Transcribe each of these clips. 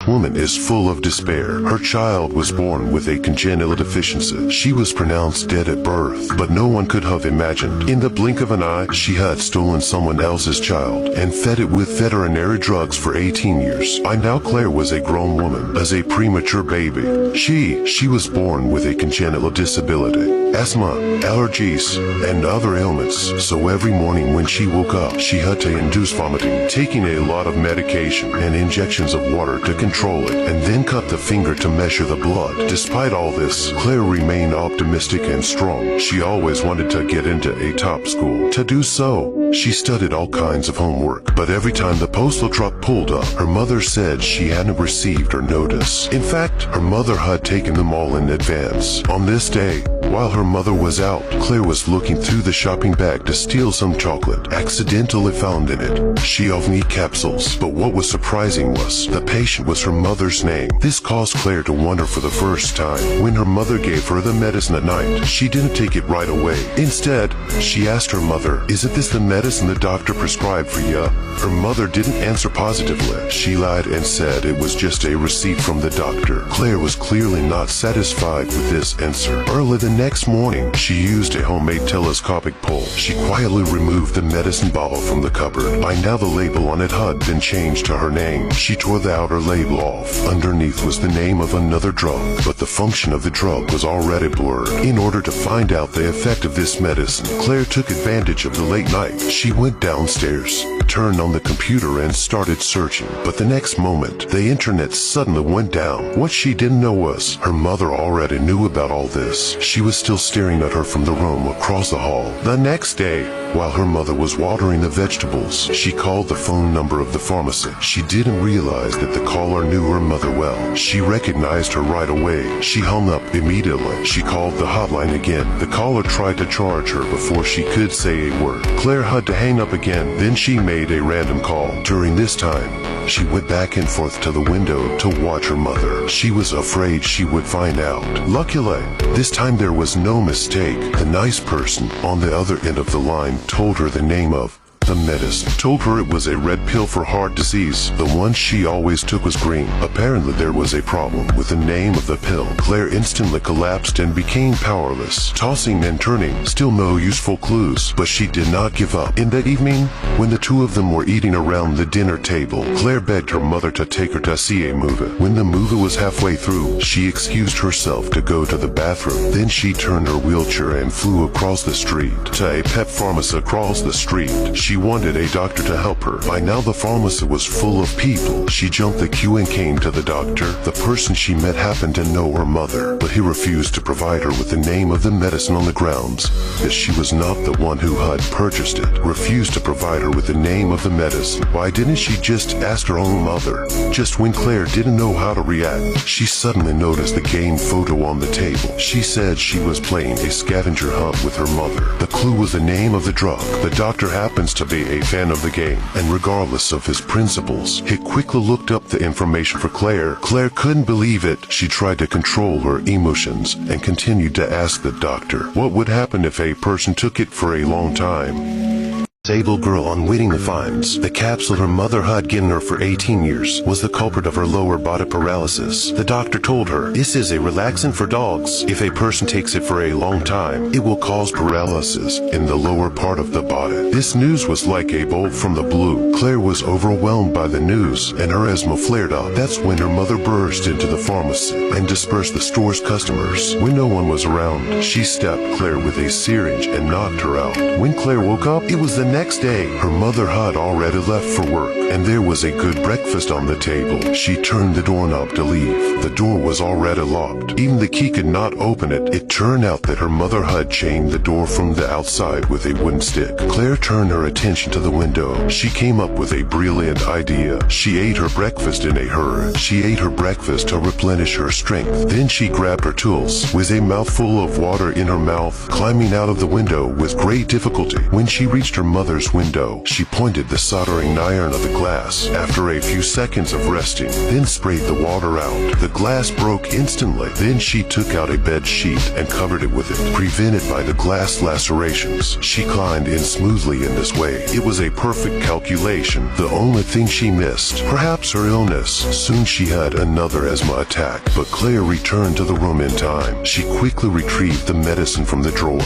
woman is full of despair. Her child was born with a congenital deficiency. She was pronounced dead at birth, but no one could have imagined. In the blink of an eye, she had stolen someone else's child and fed it with veterinary drugs for 18 years. By now Claire was a grown woman, as a premature baby. She was born with a congenital disability, asthma, allergies, and other ailments. So every morning when she woke up, she had to induce vomiting, taking a lot of medication and injections of water to control it, and then cut the finger to measure the blood. Despite all this, Claire remained optimistic and strong. She always wanted to get into a top school. To do so, she studied all kinds of homework, but every time the postal truck pulled up, her mother said she hadn't received her notice. In fact, her mother had taken them all in advance. On this day, while her mother was out, Claire was looking through the shopping bag to steal some chocolate, accidentally found in it Chiovni capsules. But what was surprising was the patient was her mother's name. This caused Claire to wonder for the first time. When her mother gave her the medicine at night, she didn't take it right away. Instead, she asked her mother, "Isn't this the medicine the doctor prescribed for you?" Her mother didn't answer positively. She lied and said it was just a receipt from the doctor. Claire was clearly not satisfied with this answer. Early the next morning, she used a homemade telescopic pole. She quietly removed the medicine bottle from the cupboard. By now the label on it had been changed to her name. She tore the outer label off. Underneath was the name of another drug, but the function of the drug was already blurred. In order to find out the effect of this medicine, Claire took advantage of the late night. She went downstairs, turned on the computer and started searching. But the next moment, the internet suddenly went down. What she didn't know was her mother already knew about all this. She was still staring at her from the room across the hall. The next day, while her mother was watering the vegetables, she called the phone number of the pharmacy. She didn't realize that the caller knew her mother well. She recognized her right away. She hung up immediately. She called the hotline again. The caller tried to charge her before she could say a word. Claire had to hang up again. Then she made a random call. During this time, she went back and forth to the window to watch her mother. She was afraid she would find out. Luckily, this time there was no mistake. The nice person on the other end of the line told her the name of the medicine. Told her it was a red pill for heart disease. The one she always took was green. Apparently there was a problem with the name of the pill. Claire instantly collapsed and became powerless, tossing and turning. Still no useful clues, but she did not give up. In that evening, when the two of them were eating around the dinner table, Claire begged her mother to take her to see a movie. When the movie was halfway through, she excused herself to go to the bathroom. Then she turned her wheelchair and flew across the street to a pet pharmacy across the street. She wanted a doctor to help her. By now the pharmacy was full of people. She jumped the queue and came to the doctor. The person she met happened to know her mother, but he refused to provide her with the name of the medicine on the grounds that she was not the one who had purchased it. Refused to provide her with the name of the medicine. Why didn't she just ask her own mother? Just when Claire didn't know how to react, she suddenly noticed the game photo on the table. She said she was playing a scavenger hunt with her mother. The clue was the name of the drug. The doctor happens to be a fan of the game, and regardless of his principles, he quickly looked up the information for Claire. Claire couldn't believe it. She tried to control her emotions and continued to ask the doctor what would happen if a person took it for a long time. Disabled girl unwitting the finds. The capsule her mother had given her for 18 years was the culprit of her lower body paralysis. The doctor told her, "This is a relaxant for dogs. If a person takes it for a long time, it will cause paralysis in the lower part of the body." This news was like a bolt from the blue. Claire was overwhelmed by the news, and her asthma flared up. That's when her mother burst into the pharmacy and dispersed the store's customers. When no one was around, she stabbed Claire with a syringe and knocked her out. When Claire woke up, it was the next day. Her mother had already left for work, and there was a good breakfast on the table. She turned the doorknob to leave. The door was already locked. Even the key could not open it. It turned out that her mother had chained the door from the outside with a wooden stick. Claire turned her attention to the window. She came up with a brilliant idea. She ate her breakfast in a hurry. She ate her breakfast to replenish her strength. Then she grabbed her tools. With a mouthful of water in her mouth, climbing out of the window with great difficulty. When she reached her mother mother's window. She pointed the soldering iron at the glass after a few seconds of resting, then sprayed the water out. The glass broke instantly. Then she took out a bed sheet and covered it with it, prevented by the glass lacerations. She climbed in smoothly in this way. It was a perfect calculation. The only thing she missed, perhaps her illness. Soon she had another asthma attack, but Claire returned to the room in time. She quickly retrieved the medicine from the drawer.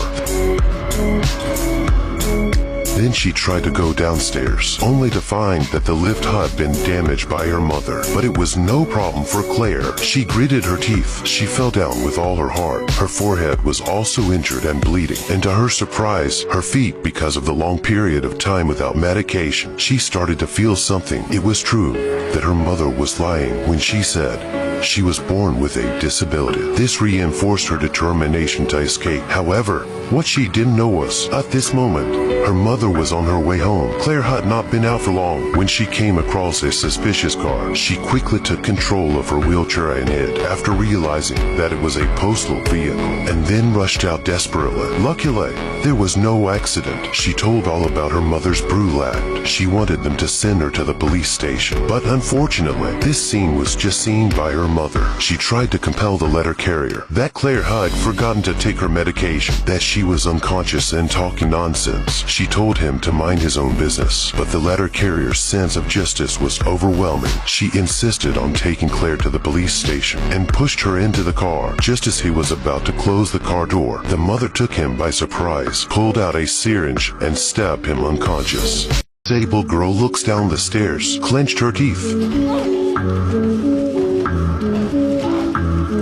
Then she tried to go downstairs, only to find that the lift had been damaged by her mother. But it was no problem for Claire. She gritted her teeth. She fell down with all her heart. Her forehead was also injured and bleeding, and to her surprise, her feet, because of the long period of time without medication, she started to feel something. It was true that her mother was lying when she said she was born with a disability. This reinforced her determination to escape. However, what she didn't know was, at this moment, her mother was on her way home. Claire had not been out for long when she came across a suspicious car. She quickly took control of her wheelchair and hid after realizing that it was a postal vehicle, and then rushed out desperately. Luckily, there was no accident. She told all about her mother's brutal act. She wanted them to send her to the police station, but unfortunately, this scene was just seen by her mother. She tried to compel the letter carrier that Claire had forgotten to take her medication, that she was unconscious and talking nonsense. She told him to mind his own business, but the letter carrier's sense of justice was overwhelming. She insisted on taking Claire to the police station and pushed her into the car. Just as he was about to close the car door, the mother took him by surprise, pulled out a syringe, and stabbed him unconscious. The disabled girl looks down the stairs, clenched her teeth.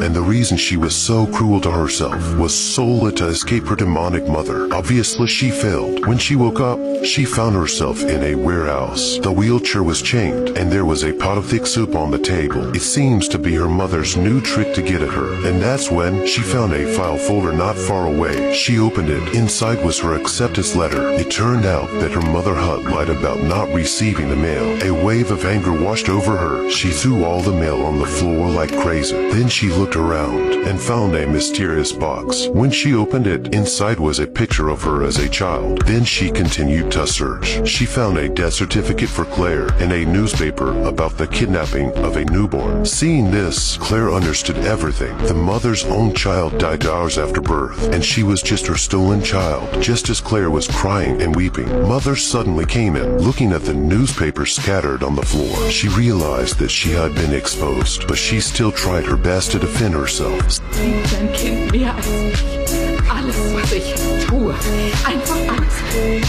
And the reason she was so cruel to herself was solely to escape her demonic mother. Obviously, she failed. When she woke up, she found herself in a warehouse. The wheelchair was chained, and there was a pot of thick soup on the table. It seems to be her mother's new trick to get at her. And that's when she found a file folder not far away. She opened it. Inside was her acceptance letter. It turned out that her mother had lied about not receiving the mail. A wave of anger washed over her. She threw all the mail on the floor like crazy. Then she looked around and found a mysterious box. When she opened it, inside was a picture of her as a child. Then she continued to search. She found a death certificate for Claire and a newspaper about the kidnapping of a newborn. Seeing this, Claire understood everything. The mother's own child died hours after birth, and she was just her stolen child. Just as Claire was crying and weeping, Mother suddenly came in, looking at the newspaper scattered on the floor. She realized that she had been exposed, but she still tried her best to defend herself. Liebt dein Kind mehr als mich. Alles, was ich tue, einfach alles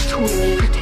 tue ich für dich.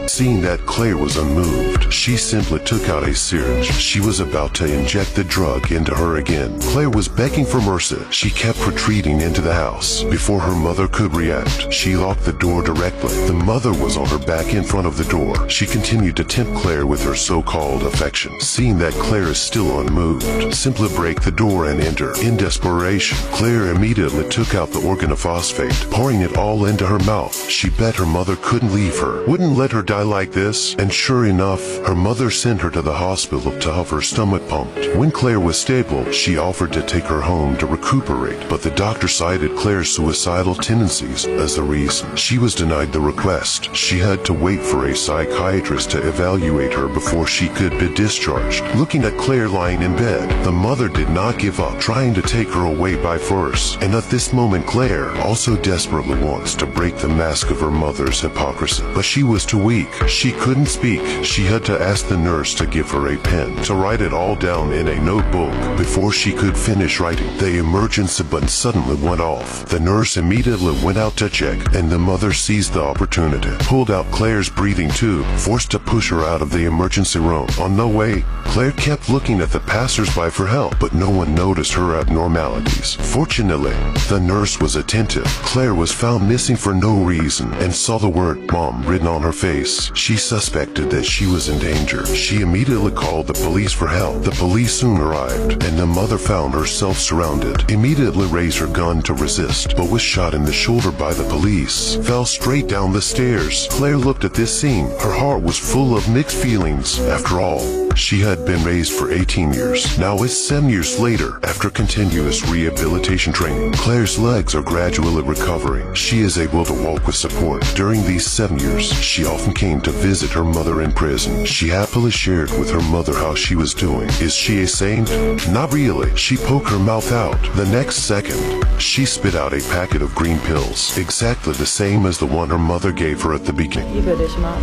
Seeing that Claire was unmoved, she simply took out a syringe. She was about to inject the drug into her again. Claire was begging for mercy. She kept retreating into the house. Before her mother could react, she locked the door directly. The mother was on her back in front of the door. She continued to tempt Claire with her so-called affection. Seeing that Claire is still unmoved, simply break the door and enter. In desperation, Claire immediately took out the organophosphate, pouring it all into her mouth. She bet her mother couldn't leave her, wouldn't let her die like this, and sure enough, her mother sent her to the hospital to have her stomach pumped. When Claire was stable, she offered to take her home to recuperate, but the doctor cited Claire's suicidal tendencies as the reason. She was denied the request. She had to wait for a psychiatrist to evaluate her before she could be discharged. Looking at Claire lying in bed, the mother did not give up, trying to take her away by force. And at this moment, Claire also desperately wants to break the mask of her mother's hypocrisy, but she was too weak. She couldn't speak. She had to ask the nurse to give her a pen to write it all down in a notebook. Before she could finish writing, the emergency button suddenly went off. The nurse immediately went out to check, and the mother seized the opportunity, pulled out Claire's breathing tube, forced to push her out of the emergency room. On the way, Claire kept looking at the passers-by for help, but no one noticed her abnormalities. Fortunately, the nurse was attentive. Claire was found missing for no reason and saw the word "Mom" written on her face. She suspected that she was in danger. She immediately called the police for help. The police soon arrived, and the mother found herself surrounded. Immediately raised her gun to resist, but was shot in the shoulder by the police. Fell straight down the stairs. Claire looked at this scene. Her heart was full of mixed feelings. After all, she had been raised for 18 years. Now it's 7 years later. After continuous rehabilitation training, Claire's legs are gradually recovering. She is able to walk with support. During these 7 years, She often came to visit her mother in prison. She happily shared with her mother how she was doing. Is she a saint? Not really. She poked her mouth out. The next second, she spit out a packet of green pills, exactly the same as the one her mother gave her at the beginning. Liebe dich, Mann.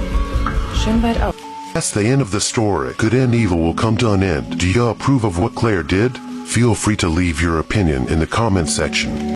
Schön weit auf. That's the end of the story. Good and evil will come to an end. Do you approve of what Claire did? Feel free to leave your opinion in the comment section.